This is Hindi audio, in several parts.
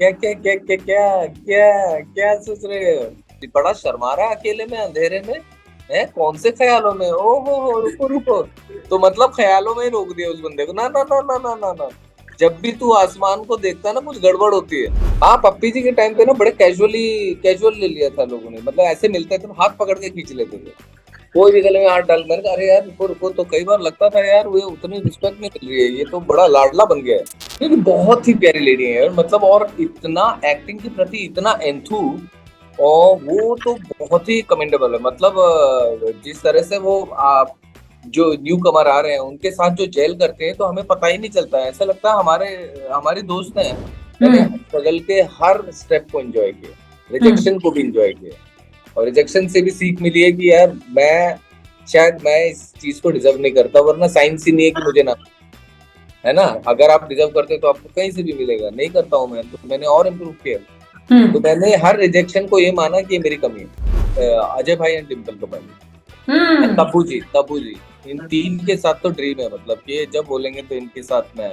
क्या क्या क्या क्या क्या क्या क्या सोच रहे हो? बड़ा शर्मा रहा है अकेले में अंधेरे में। है कौन से ख्यालों में? ओ हो रुको रुको। तो मतलब ख्यालों में ही रोक दिया उस बंदे को? ना ना ना ना ना ना ना। जब भी तू आसमान को देखता है ना कुछ गड़बड़ होती है। हाँ, पप्पी जी के टाइम पे ना बड़े कैजुअल ले लिया था लोगों ने, मतलब ऐसे मिलते थे तो हाथ पकड़ के खींच लेते थे। कोई भी गले में हाथ डाल, मैंने कहा अरे यार रुको रुको, तो कई बार लगता था यार वो उतनी रिस्पेक्ट नहीं मिल रही है, ये तो बड़ा लाडला बन गया है। लेकिन बहुत ही प्यारी लेडी है यार, मतलब और इतना एक्टिंग के प्रति इतना एंथू। और वो तो बहुत ही कमेंडेबल है, मतलब जिस तरह से वो आप जो न्यू कमर आ रहे हैं उनके साथ जो जेल करते हैं तो हमें पता ही नहीं चलता है, ऐसा लगता है हमारे हमारी दोस्त हैं। मैंने हम्म। स्ट्रगल के हर स्टेप को एंजॉय किया, हम्म। रिजेक्शन को भी एंजॉय किया। और रिजेक्शन से भी सीख मिली है कि यार मैं इस चीज को डिजर्व नहीं करता, वरना साइंस ही नहीं है कि मुझे ना, है ना। अगर आप डिजर्व करते तो आपको कहीं से भी मिलेगा, नहीं करता हूं मैं तो मैंने और इम्प्रूव किया। तो हम्म। मैंने हर रिजेक्शन को ये माना कि ये मेरी कमी है। अजय भाई एंड डिम्पल कपाड़ी एंड हम्म। तब्बू जी इन तीन के साथ तो ड्रीम है, मतलब कि ये जब बोलेंगे तो इनके साथ मैं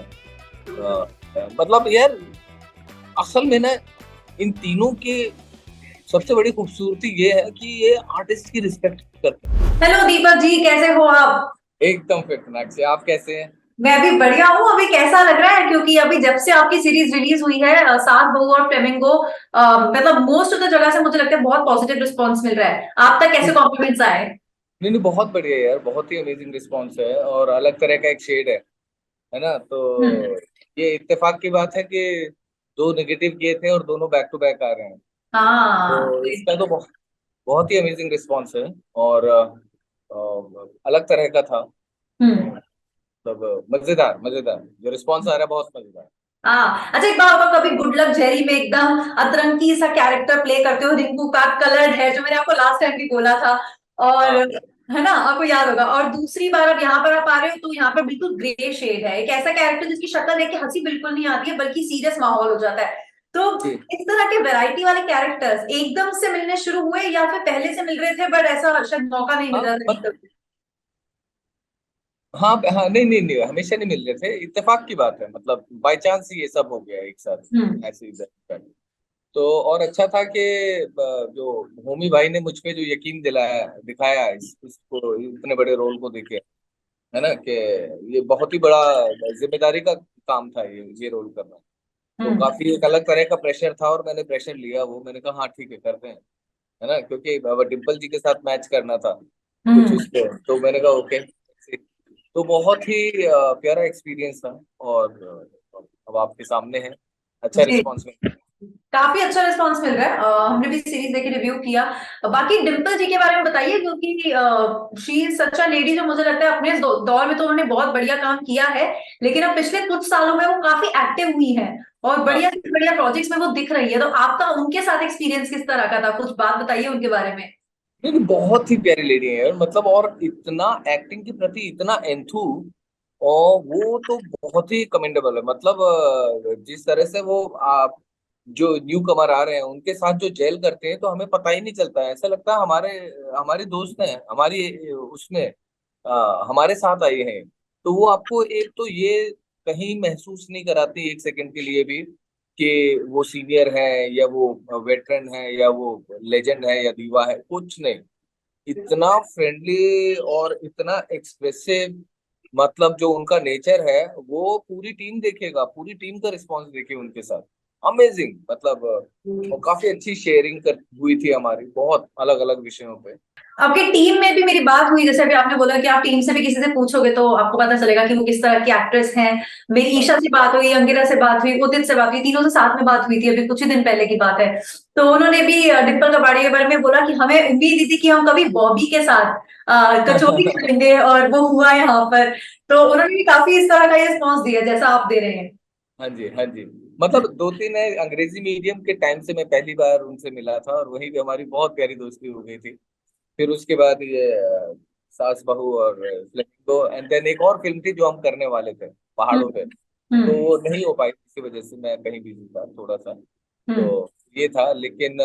मतलब यार असल में ना इन तीनों के सबसे बड़ी खूबसूरती ये है कि ये आर्टिस्ट की रिस्पेक्ट करते हैं। हेलो दीपक जी, कैसे हो आप? एकदम फिट फिनाक से। आप कैसे हैं? मैं भी बढ़िया हूँ। अभी कैसा लग रहा है, क्योंकि अभी जब से आपकी सीरीज रिलीज हुई है सात बहू और फ्लेमिंगो, मतलब मोस्ट ऑफ द जगह से मुझे लगता है बहुत पॉजिटिव रिस्पॉन्स मिल रहा है। आप तक कैसे कॉम्प्लीमेंट्स आए? नहीं नहीं, बहुत बढ़िया है यार, बहुत ही अमेजिंग रिस्पॉन्स है और अलग तरह का एक शेड है ना। तो हम्म। ये इत्तेफाक की बात है कि दो नेगेटिव किए थे और दोनों बैक टू बैक आ रहे हैं। हाँ। तो इसका तो बहुत ही अमेजिंग रिस्पॉन्स है। और अलग तरह का था। हम्म। मतलब मजेदार मजेदार जो रिस्पॉन्स आ रहा है, बहुत मजेदार। हाँ, अच्छा, एक बार आप कभी गुड लक जेरी में एकदम अतरंगी सा कैरेक्टर प्ले करते हो, रिंकू का कलर्ड है, जो मैंने आपको लास्ट टाइम भी बोला था। और हाँ है ना, आपको याद होगा। और दूसरी बार अब यहाँ पर आप आ रहे हो तो यहाँ पर बिल्कुल ग्रे शेड है, एक ऐसा कैरेक्टर जिसकी शक्ल देख के हंसी बिल्कुल नहीं आती है, बल्कि सीरियस माहौल हो जाता है। तो जी। इस तरह के वैरायटी वाले कैरेक्टर्स एकदम से मिलने शुरू हुए या फिर पहले से मिल रहे थे, बट ऐसा शायद मौका नहीं मिल हाँ रहा था? हाँ हाँ, नहीं नहीं नहीं, हमेशा नहीं मिल रहे थे, इत्तेफाक की बात है, मतलब बाय चांस ही ये सब हो गया एक साथ, हम्म। ऐसे इधर। तो और अच्छा था कि जो होमी भाई ने मुझ पे जो यकीन दिलाया दिखाया इसको इतने बड़े रोल को देखे, है ना, कि ये बहुत ही बड़ा जिम्मेदारी का काम था ये रोल करना। तो हम्म। काफी एक अलग तरह का प्रेशर था और मैंने प्रेशर लिया, वो मैंने कहा हाँ ठीक है करते हैं, है ना, क्योंकि डिम्पल जी के साथ मैच करना था कुछ हम्म। उसको, तो मैंने कहा ओके। तो बहुत ही प्यारा एक्सपीरियंस था। और अब आपके सामने है, अच्छा जी, रिस्पॉन्स में। काफी अच्छा रिस्पांस मिल रहा है। हमने भी सीरीज देखे, रिव्यू किया। बाकी डिम्पल जी के बारे में बताइए, क्योंकि she is such a lady, जो मुझे लगता है अपने इस दौर में तो उन्होंने बहुत बढ़िया काम किया है, लेकिन अब पिछले कुछ सालों में वो काफी एक्टिव हुई है और हाँ बढ़िया से बढ़िया प्रोजेक्ट्स में वो दिख रही है। तो आपका उनके साथ एक्सपीरियंस किस तरह का था? कुछ बात बताइए उनके बारे में। नहीं नहीं, बहुत ही प्यारी लेडी है यार, मतलब और इतना एक्टिंग के प्रति इतना एंथू। और वो तो बहुत ही कमेंडेबल है, मतलब जिस तरह से वो आप जो न्यू कमर आ रहे हैं उनके साथ जो जेल करते हैं तो हमें पता ही नहीं चलता है, ऐसा लगता है हमारे हमारी दोस्त हैं, हमारी उसमें हमारे साथ आई हैं। तो वो आपको एक तो ये कहीं महसूस नहीं कराती एक सेकंड के लिए भी कि वो सीनियर है या वो वेटरन है या वो लेजेंड है या दीवा है, कुछ नहीं। इतना फ्रेंडली और इतना एक्सप्रेसिव, मतलब जो उनका नेचर है वो पूरी टीम देखेगा, पूरी टीम का रिस्पॉन्स देखे उनके साथ। अमेजिंग, मतलब और काफी अच्छी शेयरिंग कर हुई थी हमारी, बहुत अलग अलग विषयों पे। आपकी टीम में भी मेरी बात हुई, जैसे अभी आपने बोला कि आप टीम से भी किसी से पूछोगे तो आपको पता चलेगा कि वो किस तरह की एक्ट्रेस हैं। मेरी हाँ ईशा से बात हुई, अंकिता से बात हुई, उदित से बात हुई, तीनों से साथ में बात हुई थी, अभी कुछ ही दिन पहले की बात है। तो उन्होंने भी डिम्पल कपाड़ी के बारे में बोला कि हमें उम्मीद ही थी कि हम कभी बॉबी के साथ कचौरी खाएंगे, और वो हुआ यहाँ पर। तो उन्होंने भी काफी इस तरह का रिस्पॉन्स दिया जैसा आप दे रहे हैं। हाँ जी हाँ जी। मतलब दो तीन है, अंग्रेजी मीडियम के टाइम से मैं पहली बार उनसे मिला था और वहीं पे हमारी बहुत प्यारी दोस्ती हो गई थी। फिर उसके बाद ये सास बहू और फ्लेमिंगो, एंड देन एक और फिल्म थी जो हम करने वाले थे पहाड़ों पे, हम्म। तो हम्म। वो नहीं हो पाई, इसी वजह से मैं कहीं बिजी था थोड़ा सा। हम्म। तो ये था, लेकिन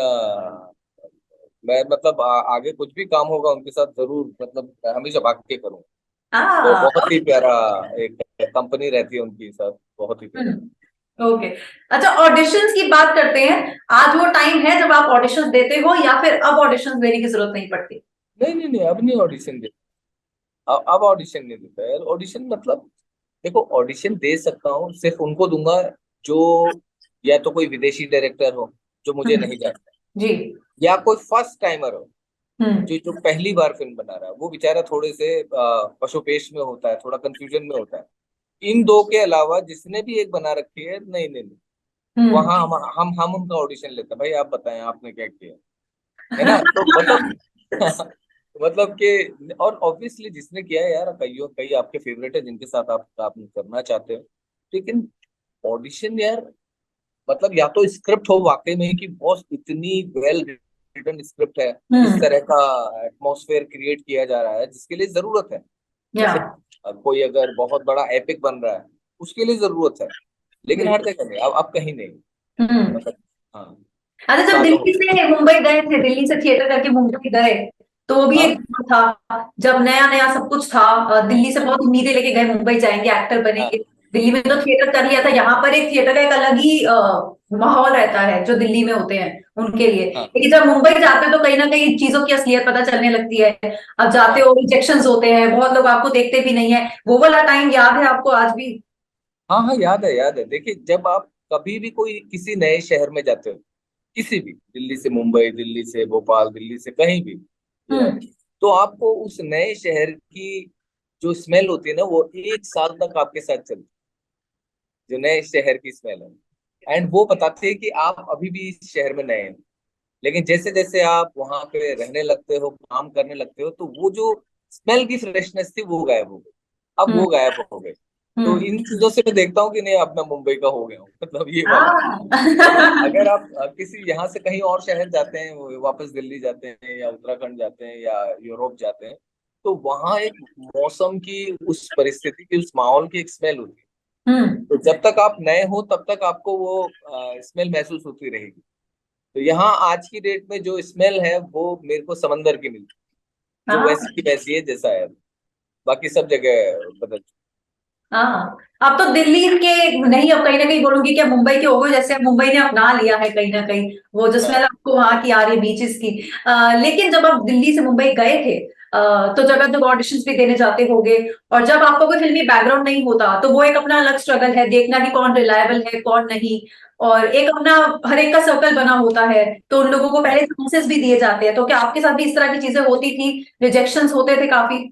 मैं मतलब आगे कुछ भी काम होगा उनके साथ जरूर, मतलब हमेशा भाग के करूँ। तो हाँ। बहुत ही प्यारा एक कंपनी रहती है उनके साथ, बहुत ही प्यारी। ओके। अच्छा, ऑडिशंस की बात करते हैं। आज वो टाइम है जब आप ऑडिशंस देते हो, या फिर अब ऑडिशंस देने की जरूरत नहीं पड़ती? नहीं नहीं नहीं, अब नहीं ऑडिशन दे। अब ऑडिशन नहीं देता यार। ऑडिशन मतलब, देखो ऑडिशन दे सकता हूँ, सिर्फ उनको दूंगा जो या तो कोई विदेशी डायरेक्टर हो जो मुझे हम्म। नहीं जानता, जी। या कोई फर्स्ट टाइमर हो हम्म। जो जो पहली बार फिल्म बना रहा है। वो बेचारा थोड़े से पशुपेश में होता है, थोड़ा कंफ्यूजन में होता है। इन दो के अलावा जिसने भी एक बना रखी है, नहीं नहीं नहीं, हम्म। वहां हम उनका ऑडिशन लेते हैं। भाई आप बताएं आपने क्या किया, है ना? तो मतलब मतलब कि, और ऑब्वियसली जिसने किया है यार, कई आपके फेवरेट है जिनके साथ आप करना चाहते हो, लेकिन ऑडिशन यार, मतलब या तो स्क्रिप्ट हो वाकई में कि बॉस इतनी वेल रिटन स्क्रिप्ट है, इस हम्म। तरह का एटमॉस्फेयर क्रिएट किया जा रहा है जिसके लिए जरूरत है। या। जैसे कोई अगर बहुत बड़ा एपिक बन रहा है, उसके लिए जरूरत है, लेकिन हर बिल्कुल। जगह नहीं। अब कहीं नहीं, हम्म। मतलब हाँ, अच्छा, जब सालों हो दिल्ली से मुंबई गए थे, दिल्ली से थिएटर करके मुंबई गए, तो वो भी हाँ एक दौर था जब नया नया सब कुछ था। दिल्ली से बहुत उम्मीदें लेके गए, मुंबई जाएंगे, एक्टर हाँ बनेंगे। दिल्ली में तो हाँ थिएटर कर लिया था, यहाँ पर एक थिएटर का एक अलग ही माहौल रहता है जो दिल्ली में होते हैं उनके लिए। हाँ लेकिन जब मुंबई जाते हो तो कहीं ना कहीं चीजों की असलियत पता चलने लगती है। अब जाते हाँ हो, रिजेक्शंस होते हैं, बहुत लोग आपको देखते भी नहीं है। वो वाला टाइम याद है आपको आज भी? हाँ हाँ, याद है याद है। देखिए जब आप कभी भी कोई किसी नए शहर में जाते हो, किसी भी, दिल्ली से मुंबई, दिल्ली से भोपाल, दिल्ली से कहीं भी, हम्म। तो आपको उस नए शहर की जो स्मेल होती है ना, वो 1 साल तक आपके साथ चलती है। जो नए शहर की स्मेल है, एंड वो बताते हैं कि आप अभी भी इस शहर में नए हैं। लेकिन जैसे जैसे आप वहां पे रहने लगते हो, काम करने लगते हो, तो वो जो स्मेल की फ्रेशनेस थी वो गायब हो गई। अब हम्म। वो गायब हो गई। तो हम्म। इन चीजों से मैं देखता हूँ कि नहीं, अब मैं मुंबई का हो गया हूँ, मतलब ये वाला। हाँ। वरना अगर आप किसी यहाँ से कहीं और शहर जाते हैं, वापस दिल्ली जाते हैं या उत्तराखंड जाते हैं या यूरोप जाते हैं, तो वहाँ एक मौसम की, उस परिस्थिति की, उस माहौल की एक स्मेल होती है। हम्म। तो जब तक आप नए हो तब तक आपको वो स्मेल महसूस होती रहेगी। तो यहाँ आज की डेट में जो स्मेल है वो मेरे को समंदर की मिलती है, जो हाँ। वैसी की वैसी है जैसा है। बाकी सब जगह बदल चुकी हाँ। अब तो दिल्ली के नहीं, अब कहीं ना कहीं बोलूंगी कि मुंबई के हो गए, जैसे अब मुंबई ने अपना लिया है कहीं ना कहीं वो जो है। स्मेल हाँ आपको वहां की आ रही है बीचेस की। लेकिन जब आप दिल्ली से मुंबई गए थे, तो जगह जगह ऑडिशंस भी देने जाते होगे, और जब आपका कोई फिल्मी बैकग्राउंड नहीं होता तो वो एक अपना अलग स्ट्रगल है, देखना कि कौन रिलायबल है कौन नहीं। और एक अपना हर एक का सर्कल बना होता है, तो उन लोगों को हाँ पहले चांसेस भी दिए जाते हैं। तो क्या आपके साथ भी इस तरह की चीजें होती थी? रिजेक्शंस होते थे काफी?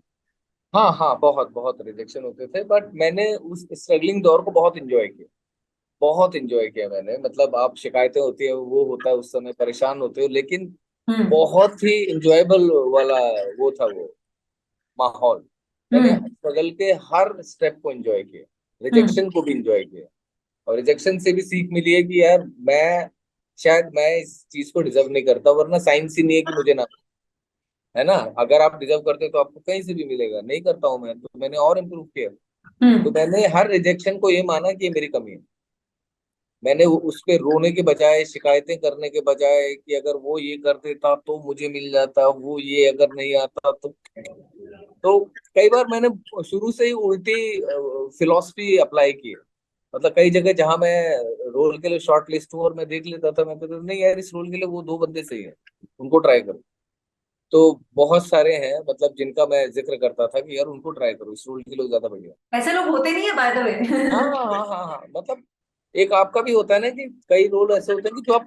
हाँ हाँ, बहुत बहुत रिजेक्शन होते थे, बट मैंने उस स्ट्रगलिंग दौर को बहुत इंजॉय किया। बहुत इंजॉय किया मैंने। मतलब आप, शिकायतें होती है, वो होता है, उस समय परेशान होते हो, लेकिन हम्म। बहुत ही इंजॉयबल वाला वो था वो माहौल। मैंने हम्म। स्ट्रगल के हर स्टेप को एंजॉय किया, हम्म। रिजेक्शन को भी एंजॉय किया। और रिजेक्शन से भी सीख मिली है कि यार मैं, शायद मैं इस चीज को डिजर्व नहीं करता, वरना साइंस ही नहीं है कि मुझे ना, है ना? अगर आप डिजर्व करते तो आपको कहीं से भी मिलेगा। नहीं करता हूं मैं, तो मैंने और इम्प्रूव किया। तो हम्म। मैंने हर रिजेक्शन को ये माना कि ये मेरी कमी है। मैंने उस पे रोने के बजाय, शिकायतें करने के बजाय कि अगर वो ये कर देता तो मुझे मिल जाता, वो ये अगर नहीं आता तो कई बार मैंने शुरू से ही उल्टी फिलॉसफी अप्लाई की है। मतलब कई जगह जहां मैं रोल के लिए शॉर्ट लिस्ट हूँ और मैं देख लेता था, मैं कहता था, नहीं यार इस रोल के लिए वो 2 बंदे सही है, उनको ट्राई करो। तो बहुत सारे हैं मतलब जिनका मैं जिक्र करता था कि यार उनको ट्राई करो, इस रोल के लिए ज्यादा बढ़िया। ऐसे लोग होते नहीं है बाय द वे। हाँ हाँ हाँ हाँ हाँ, मतलब एक आपका भी होता है ना कि कई रोल ऐसे होते हैं कि जो आप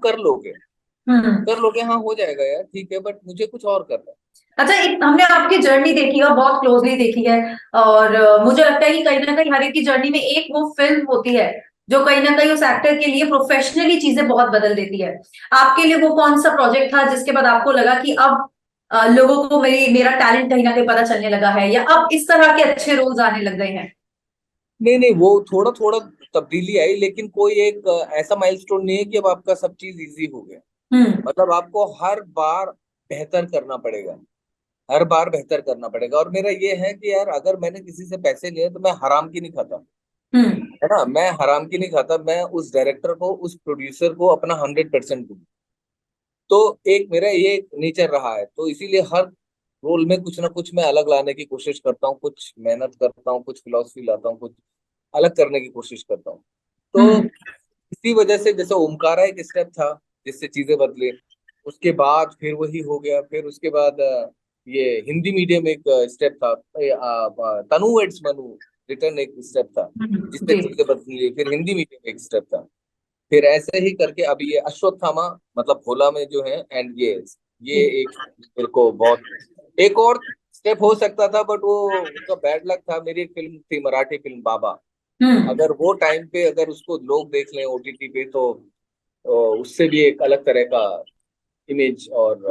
हम्म। कर लोगे, हाँ हो जाएगा यार, ठीक है, बट मुझे कुछ और करना है। अच्छा, एक हमने आपकी जर्नी देखी है, बहुत क्लोजली देखी है। और मुझे लगता है कि कहीं ना कहीं हर एक की जर्नी में एक वो फिल्म होती है जो कहीं ना कहीं उस एक्टर के लिए प्रोफेशनली चीजें बहुत बदल देती है। आपके लिए वो कौन सा प्रोजेक्ट था जिसके बाद आपको लगा कि अब लोगों को मेरा टैलेंट कहीं ना कहीं पता चलने लगा है, या अब इस तरह के अच्छे रोल्स आने लग गए हैं? नहीं नहीं, वो थोड़ा थोड़ा तब्दीली आई, लेकिन कोई एक ऐसा माइलस्टोन नहीं है कि अब आपका सब चीज इजी हो गया। हम्म। मतलब आपको हर बार बेहतर करना पड़ेगा, हर बार बेहतर करना पड़ेगा। और मेरा ये है कि यार अगर मैंने किसी से पैसे लिए तो मैं हराम की नहीं खाता, हम्म। है ना? मैं हराम की नहीं खाता। मैं उस डायरेक्टर को, उस प्रोड्यूसर को अपना 100% दूँ। तो एक मेरा ये नेचर रहा है, तो इसीलिए हर रोल में कुछ ना कुछ मैं अलग लाने की कोशिश करता हूँ, कुछ मेहनत करता हूँ, कुछ फिलॉसफी लाता हूँ, कुछ अलग करने की कोशिश करता हूँ। तो हम्म। इसी वजह से जैसे ओमकारा एक स्टेप था जिससे चीजें बदली, उसके बाद फिर वही हो गया, फिर उसके बाद ये हिंदी मीडियम एक स्टेप था, तनु एड्स मनु रिटर्न एक स्टेप था जिससे जी। चीजें बदली, फिर हिंदी मीडियम एक स्टेप था, फिर ऐसे ही करके अभी ये अश्वत्थामा मतलब भोला में जो है, एंड ये जी। एक मेरे को बहुत, एक और स्टेप हो सकता था बट वो उनका बैड लक था। मेरी एक फिल्म थी मराठी फिल्म बाबा, हम्म। अगर वो टाइम पे अगर उसको लोग देख लें ओटीटी पे तो उससे भी एक अलग तरह का इमेज और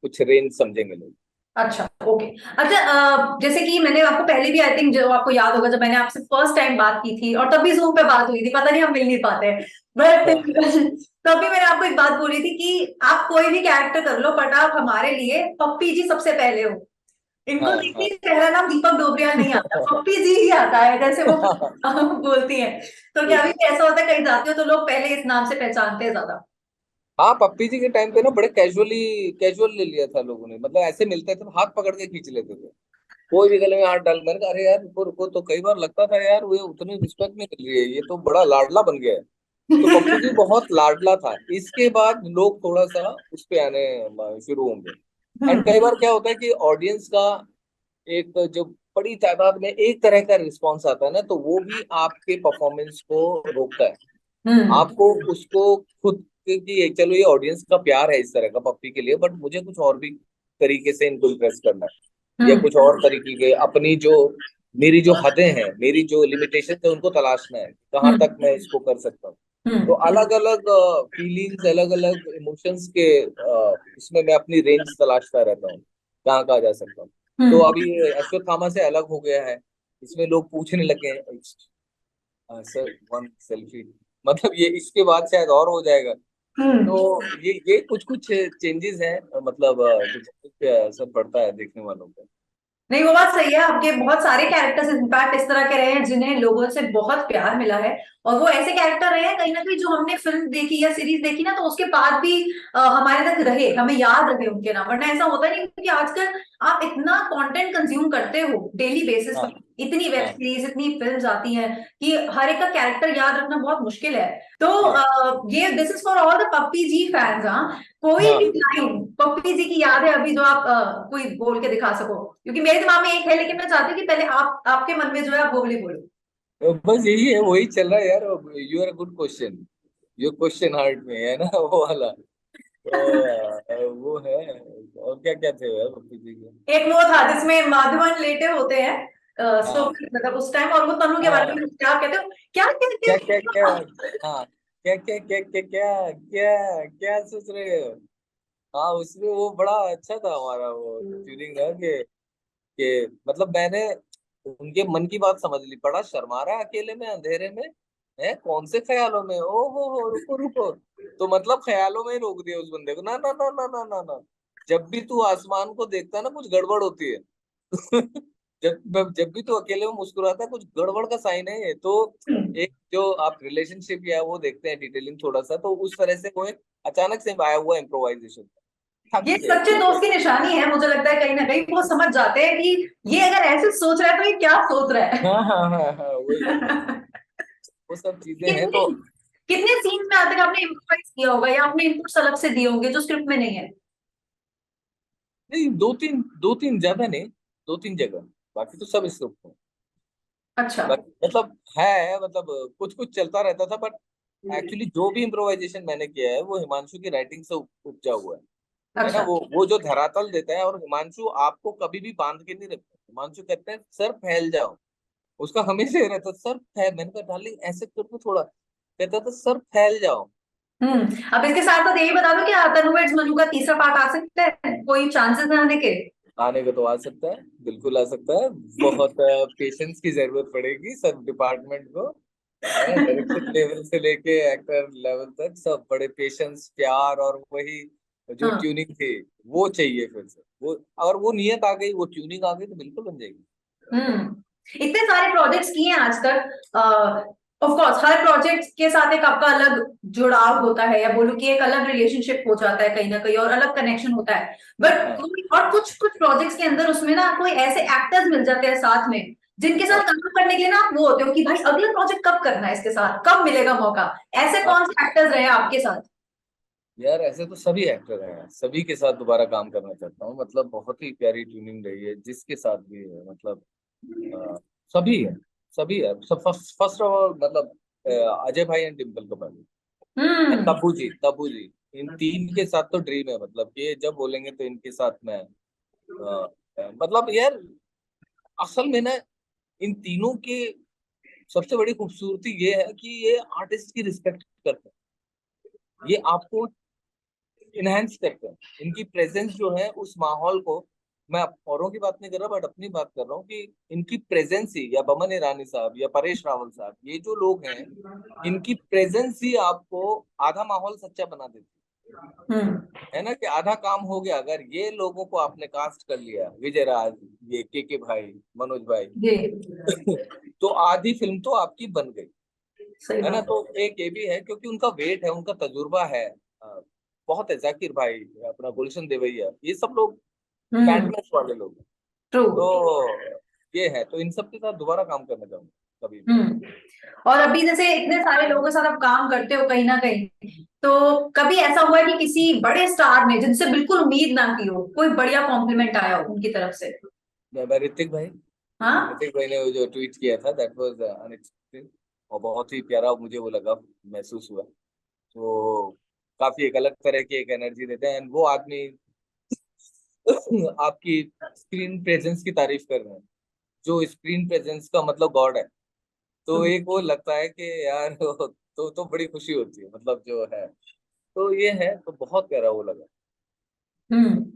कुछ रेंज समझेंगे लोग। अच्छा, ओके। अच्छा, जैसे कि मैंने आपको पहले भी, आई थिंक, जो आपको याद होगा, जब मैंने आपसे फर्स्ट टाइम बात की थी और तब भी जूम पे बात हुई थी, पता नहीं हम मिल नहीं पाते, बट हाँ तब भी मैंने आपको एक बात बोली थी कि आप कोई भी कैरेक्टर कर लो, बट आप हमारे लिए पप्पी जी सबसे पहले हो। इनको हाँ हाँ देखते ही पहला नाम दीपक डोबरियाल नहीं आता, पप्पी जी ही आता है, जैसे वो बोलती हैं। तो क्या अभी भी ऐसा होता है, कहीं जाते हो तो लोग पहले इस नाम से पहचानते हैं ज्यादा? हाँ, पप्पी जी के टाइम पे ना बड़े कैजुअल ले लिया था लोगों ने, मतलब ऐसे मिलते थे तो हाथ पकड़ के खींच लेते थे, कोई भी गले में हाथ डाल, मैंने कहा अरे यार रुको रुको, तो कई बार लगता था यार वो उतनी रिस्पेक्ट नहीं मिल रही है, ये तो बड़ा लाडला बन गया है। तो पप्पू जी बहुत लाडला था, इसके बाद लोग थोड़ा सा उस पे आने शुरू होंगे। एंड कई बार क्या होता है कि ऑडियंस का एक जो बड़ी तादाद में एक तरह का रिस्पॉन्स आता है ना, तो वो भी आपके परफॉर्मेंस को रोकता है। हम्म। आपको उसको खुद कि चलो ये ऑडियंस का प्यार है इस तरह का पप्पी के लिए, बट मुझे कुछ और भी तरीके से इनको इम्प्रेस करना है, या हम्म। कुछ और तरीके के अपनी जो मेरी जो हदें हैं, मेरी जो लिमिटेशन है उनको तलाशना है, कहाँ तक मैं इसको कर सकता हूँ। तो हम्म। अलग अलग फीलिंग्स, अलग अलग इमोशंस के इसमें मैं अपनी रेंज तलाशता रहता हूँ, कहाँ कहाँ जा सकता हूँ। तो हम्म। अभी ये अश्वत्थामा से अलग हो गया है, इसमें लोग पूछने लगे हैं सर वन सेल्फी, मतलब ये इसके बाद शायद और हो जाएगा। हम्म। तो ये कुछ कुछ चेंजेस हैं, मतलब जो पे असर पड़ता है देखने वालों पे। नहीं, वो बात सही है, आपके बहुत सारे कैरेक्टर्स इनफैक्ट इस तरह के रहे हैं जिन्हें लोगों से बहुत प्यार मिला है। और वो ऐसे कैरेक्टर रहे हैं कहीं ना कहीं, जो हमने फिल्म देखी या सीरीज देखी ना, तो उसके बाद भी हमारे तक रहे, हमें याद रहे उनके नाम। वरना ऐसा होता नहीं, क्योंकि आजकल आप इतना कंटेंट कंज्यूम करते हो डेली बेसिस हाँ पर, इतनी वेब हाँ सीरीज, इतनी फिल्म्स आती हैं कि हर एक का कैरेक्टर याद रखना बहुत मुश्किल है। तो हाँ ये this is for all the Puppy ji fans. हाँ, कोई भी हाँ। लाइन पप्पी जी की याद है अभी जो आप कोई बोल के दिखा सको? क्योंकि मेरे दिमाग में एक है, लेकिन मैं चाहती हूँ कि पहले आप, आपके मन में जो है आप वो वाली बोलो। तो बस यही है, वही चल रहा है यार। You are good question, your question heart में है ना वो वाला। तो वो है। और क्या क्या थे यार पप्पू जी के? एक वो था जिसमें माधवन लेटे होते हैं हाँ सोफे, मतलब उस टाइम, और वो तनु के बारे हाँ, में क्या कहते हो, क्या कहते क्या क्या क्या, हो? हाँ क्या क्या क्या क्या क्या क्या क्या सोच रहे हो। हाँ उसमें वो बड़ा अच्छा था हमारा वो ट्यूनिंग था कि मतलब मैंने उनके मन की बात समझ ली, बड़ा शर्मा रहा है अकेले में अंधेरे में, है कौन से ख्यालों में, ओ हो रुको रुको। तो मतलब ख्यालों में ही रोक दिया उस बंदे को, ना ना ना ना ना ना ना, जब भी तू आसमान को देखता है ना कुछ गड़बड़ होती है। जब भी तू अकेले में मुस्कुराता है कुछ गड़बड़ का साइन है ये तो। एक जो आप रिलेशनशिप या वो देखते हैं डिटेलिंग थोड़ा सा, तो उस तरह से वो एक अचानक से आया हुआ इम्प्रोवाइजेशन, थक ये गए सच्चे ठीक है। दोस्त की निशानी है, मुझे लगता है कहीं ना कहीं वो समझ जाते हैं कि ये अगर ऐसे सोच रहा है तो ये क्या सोच रहा है। हाँ हाँ हाँ हाँ वही, वो सब चीजें हैं कितने तो। कितने सीन्स में आज तक आपने इम्प्रोवाइज किया होगा, या आपने इनपुट्स अलग से दिए होंगे जो स्क्रिप्ट में नहीं है? नहीं, दो तीन ज्यादा नहीं, दो तीन जगह, बाकी तो सब स्क्रिप्ट है। अच्छा। बाकी मतलब है, मतलब कुछ कुछ चलता रहता था, बट एक्चुअली जो भी इम्प्रोवाइजेशन मैंने किया है वो हिमांशु की राइटिंग से उपजा हुआ है ना। अच्छा। वो जो धरातल देता है, और हिमांशु आपको कभी भी बांध के नहीं रखता, हिमांशु कहते हैं सर फैल जाओ, उसका हमेशा ये रहता सर फैल, मैंने कहा डार्लिंग ऐसे कर दो थोड़ा, कहता था सर फैल जाओ। अब इसके साथ साथ यही बता दो कि तनु वेड्स मनु का तीसरा पार्ट आ सकता है, कोई चांसेस है आने के? आने को तो आ सकता है, बिल्कुल आ सकता है, बहुत पेशेंस की जरूरत पड़ेगी सब डिपार्टमेंट को, है ना, डायरेक्शन लेवल से लेके एक्टर लेवल तक सब बड़े पेशेंस प्यार, और वही जो हाँ। ट्यूनिंग थी वो चाहिए फिर से, वो अगर वो नियत आ गई, वो ट्यूनिंग आ गई तो बिल्कुल बन जाएगी। इतने सारे प्रोजेक्ट्स किए हैं आज तक, ऑफ कोर्स हर प्रोजेक्ट के साथ एक आपका अलग जुड़ाव होता है, या बोलूं कि एक अलग रिलेशनशिप हो जाता है कहीं ना कहीं, और अलग कनेक्शन होता है। बट हाँ और कुछ कुछ प्रोजेक्ट्स के अंदर उसमें ना कोई ऐसे एक्टर्स मिल जाते हैं साथ में, जिनके हाँ साथ काम करने के लिए ना आप वो होते हो कि भाई अगला प्रोजेक्ट कब करना है, इसके साथ कब मिलेगा मौका। ऐसे हाँ। कौन से एक्टर्स रहे हैं आपके साथ? यार ऐसे तो सभी एक्टर हैं, सभी के साथ दोबारा काम करना चाहता हूँ। मतलब बहुत ही प्यारी ट्यूनिंग रही है जिसके साथ भी है। मतलब अ, सभी है, सभी है। सब फर्स्ट फर्स्ट ऑफ ऑल मतलब अजय भाई एंड डिम्पल कपाड़ी एंड हम्म। तब्बू जी, इन तीन के साथ तो ड्रीम है। मतलब ये जब बोलेंगे तो इनके साथ मैं मतलब यार असल में ना इन तीनों के सबसे बड़ी खूबसूरती ये है कि ये आर्टिस्ट की रिस्पेक्ट करते हैं। ये आपको इनहेंस करते हैं। इनकी प्रेजेंस जो है उस माहौल को, मैं औरों की बात नहीं कर रहा बट अपनी बात कर रहा हूँ कि इनकी प्रेजेंस ही, या बमन ईरानी साहब या परेश रावल साहब, ये जो लोग हैं, इनकी प्रेजेंस ही आपको आधा माहौल सच्चा बना देती हम्म। है ना। कि आधा काम हो गया अगर ये लोगों को आपने कास्ट कर लिया, विजय राज, ये के भाई, मनोज भाई जी। तो आधी फिल्म तो आपकी बन गई, सही है ना। बात। तो एक ये भी है क्योंकि उनका वेट है, उनका तजुर्बा है, बहुत है। जाकिर भाई, अपना गुलशन देवैया, ये सब लोग हम्म। कैटनेस वाले लोग हैं। ट्रू। तो ये है, तो इन सब के साथ दोबारा काम करना चाहूंगा कभी भी। हम्म। और अभी जैसे इतने सारे लोगों के साथ आप काम करते हो कहीं ना कहीं, तो कभी ऐसा हुआ है कि किसी बड़े स्टार ने जिनसे बिल्कुल उम्मीद ना की हो, कोई बढ़िया कॉम्प्लीमेंट आया हो उनकी तरफ से? ऋतिक भाई, हाँ। ऋतिक भाई ने वो जो ट्वीट किया था, दैट वाज अनएक्सपेक्टेड, और बहुत ही प्यारा मुझे वो लगा, महसूस हुआ। तो काफी एक अलग तरह की एक एनर्जी देते हैं and वो आदमी आपकी स्क्रीन प्रेजेंस की तारीफ कर रहे हैं, जो स्क्रीन प्रेजेंस का मतलब गॉड है। तो एक वो लगता है कि यार तो बड़ी खुशी होती है, मतलब जो है। तो ये है, तो बहुत प्यारा वो लगा। हम्म।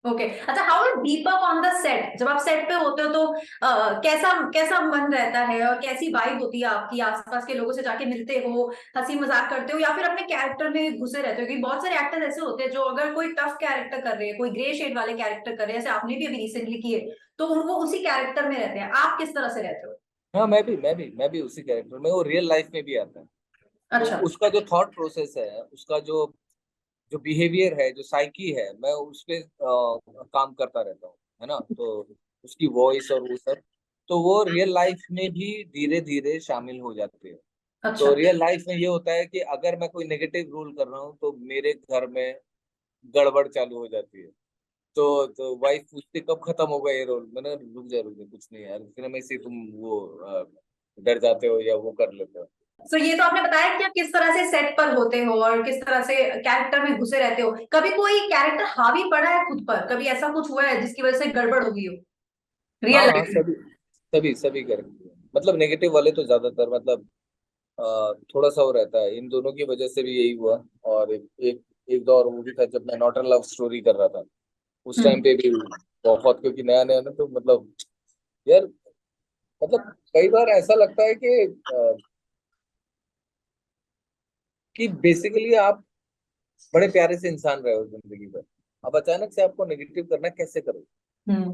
ओके। अच्छा, how is Deepak on the set? जब आप सेट पे होते हो तो कैसा कैसा मन रहता है और कैसी वाइब होती है आपकी? आसपास के लोगों से जाके मिलते हो, हंसी मजाक करते हो, या फिर अपने कैरेक्टर में घुसे रहते हो? क्योंकि बहुत सारे एक्टर्स ऐसे होते हैं जो अगर कोई टफ कैरेक्टर कर रहे हैं, कोई ग्रे शेड वाले कैरेक्टर कर रहे हैं, जैसे आपने भी अभी रिसेंटली किए, तो वो उसी कैरेक्टर में रहते हैं। आप किस तरह से रहते हो? हाँ, मैं भी उसी कैरेक्टर में, वो रियल लाइफ में भी आता है। तो अच्छा। उसका जो थॉट प्रोसेस है, उसका जो जो बिहेवियर है, जो साइकी है, मैं उस पे काम करता रहता हूँ, है ना। तो उसकी वॉइस और वो सब, तो वो रियल लाइफ में भी धीरे धीरे शामिल हो जाते हैं। तो अच्छा। रियल लाइफ में ये होता है कि अगर मैं कोई नेगेटिव रोल कर रहा हूँ तो मेरे घर में गड़बड़ चालू हो जाती है। तो वाइफ पूछती कब खत्म होगा ये रोल। मैंने, रुक जा, कुछ नहीं यार, फिर में से तुम वो डर जाते हो या वो कर लेते हो। तो ये तो आपने बताया कि आप किस तरह से सेट पर होते हो और किस तरह से कैरेक्टर में घुसे रहते हो। कभी कोई कैरेक्टर हावी पड़ा है खुद पर? कभी ऐसा कुछ हुआ है जिसकी वजह से गड़बड़ हो गई हो रियल हाँ हाँ, लाइफ में? सभी सभी सभी कैरेक्टर, मतलब नेगेटिव वाले तो ज्यादातर, मतलब थोड़ा सा वो रहता है। इन दोनों की वजह से भी यही हुआ। और एक दौर वो भी था जब मैं नॉट एन लव स्टोरी कर रहा था, उस टाइम हम्म। पे भी बहुत, क्योंकि नया नया ना, तो मतलब यार, मतलब कई बार ऐसा लगता है कि बेसिकली आप बड़े प्यारे से इंसान रहे हो जिंदगी भर, अब अचानक से आपको नेगेटिव करना, कैसे करोगे। हम्म।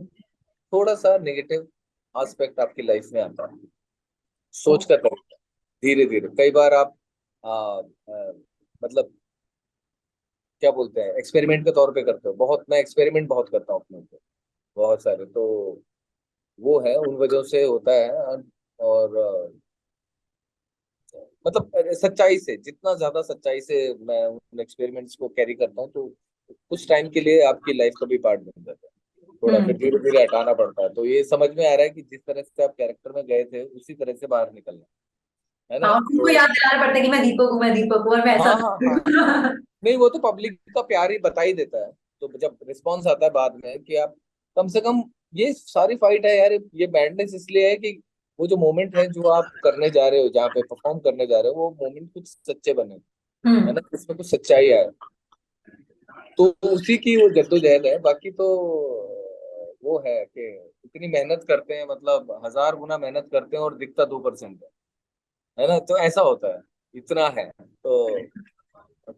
थोड़ा सा नेगेटिव एस्पेक्ट आपकी लाइफ में आता है, सोच का तरीका। धीरे धीरे कई बार आप आ, आ, मतलब क्या बोलते हैं, एक्सपेरिमेंट के तौर पे करते हो। बहुत, मैं एक्सपेरिमेंट बहुत करता हूँ अपने ऊपर, बहुत सारे। तो वो है, उन वजहों से होता है। और मतलब सच्चाई से, जितना ज्यादा सच्चाई से मैं उन एक्सपेरिमेंट्स को कैरी करता हूँ, तो कुछ टाइम के लिए आपकी लाइफ का भी पार्ट बन जाता है। थोड़ा फिर हम्म। धीरे धीरे हटाना पड़ता है। तो ये समझ में आ रहा है कि जिस तरह से आप कैरेक्टर में गए थे उसी तरह से बाहर निकलना है ना। हाँ, उनको तो याद दिलाना पड़ता है कि मैं दीपक हूँ और मैं ऐसा हाँ हाँ हाँ, था। नहीं वो तो पब्लिक का प्यार ही बता ही देता है। तो जब रिस्पॉन्स आता है बाद में कि आप कम से कम, ये सारी फाइट है यार, ये बैडनेस इसलिए है कि वो जो मोमेंट है जो आप करने जा रहे हो, जहाँ पे परफॉर्म करने जा रहे हो, वो मोमेंट कुछ सच्चे बने, है ना, हम्म। इसमें कुछ सच्चाई आए। तो उसी की वो जद्दोजहद है। बाकी तो वो है कि इतनी मेहनत करते हैं, मतलब 1000 गुना मेहनत करते हैं और दिखता 2% है ना। तो ऐसा होता है, इतना है।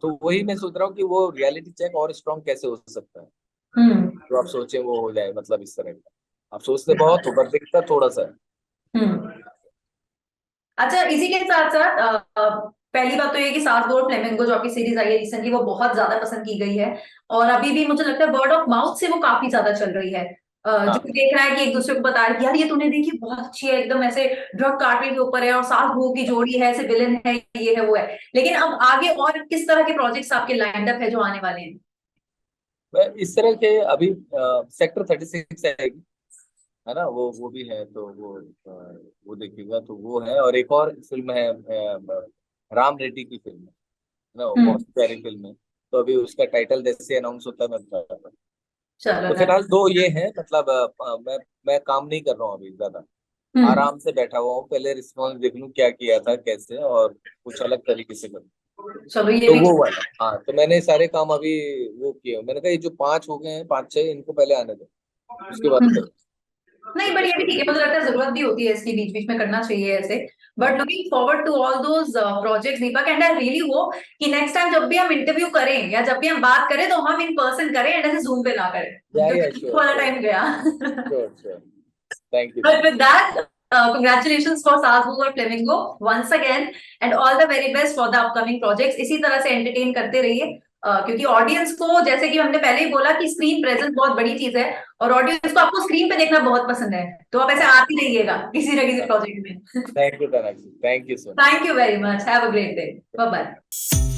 तो वही मैं सोच रहा हूँ कि वो रियलिटी चेक और स्ट्रांग कैसे हो सकता है। हम्म। जो आप सोचे वो हो जाए, मतलब इस तरह का। आप सोचते बहुत हो पर दिखता थोड़ा सा है। हम्म। अच्छा, इसी के साथ साथ पहली बात तो ये कि सात गोल्ड फ्लेमिंगो जो आपकी सीरीज आई है रिसेंटली, वो बहुत ज्यादा पसंद की गई है। और अभी भी मुझे लगता है वर्ड ऑफ माउथ से वो काफी ज्यादा चल रही है। जो हाँ देख रहा है कि एक दूसरे को बता रहे कि यार ये तूने देखी बहुत अच्छी है, एकदम ऐसे ड्रग कार्टेल के ऊपर है और सास बहू की जोड़ी है, ऐसे विलन है, ये है वो है। लेकिन अब आगे और किस तरह के प्रोजेक्ट्स आपके लाइंड अप है जो आने वाले हैं? इस तरह के अभी सेक्टर 36 है ना, वो भी है, तो वो देखिएगा तो वो है। और एक और फिल्म है राम रेड्डी की फिल्म है ना, वो हम्म। बहुत प्यारी फिल्म है। तो अभी उसका टाइटल जैसे अनाउंस होता है मैं बता रहा हूँ। चलो तो ना। फिलहाल दो ये हैं, मतलब मैं काम नहीं कर रहा हूँ अभी ज्यादा, हम्म। आराम से बैठा हुआ हूँ, पहले रिस्पॉन्स देख लूँ क्या किया था कैसे, और कुछ अलग तरीके से करूँ। चलो ये तो भी। वो वाला, हाँ, तो मैंने सारे काम अभी वो किए। मैंने कहा ये जो 5 हो गए हैं, 5 6, इनको पहले आने दो, उसके बाद हम्म। करो। नहीं, तो बट फिर ये भी ठीक है, मुझे लगता है जरूरत भी होती है इसकी, बीच बीच में करना चाहिए ऐसे। बट हाँ looking forward to all those projects Deepak, and I really hope कि नेक्स्ट टाइम जब भी हम इंटरव्यू करें या जब भी हम बात करें तो हम इन पर्सन करें एंड ऐसे जूम पे ना करें, या क्योंकि वो श्योर वाला श्योर टाइम गया। Sure sure. Thank you But thank with that, congratulations for Saas और Flamingo once again, and all the very best for the upcoming projects. इसी तरह से एंटरटेन करते रहिए, क्योंकि ऑडियंस को, जैसे कि हमने पहले ही बोला, कि स्क्रीन प्रेजेंस बहुत बड़ी चीज है और ऑडियंस को आपको स्क्रीन पे देखना बहुत पसंद है, तो आप ऐसे हाँ आते रहिएगा किसी न किसी हाँ। प्रोजेक्ट में। Thank you Tanakshi, thank you so thank you very much, have a great day, bye bye. Much.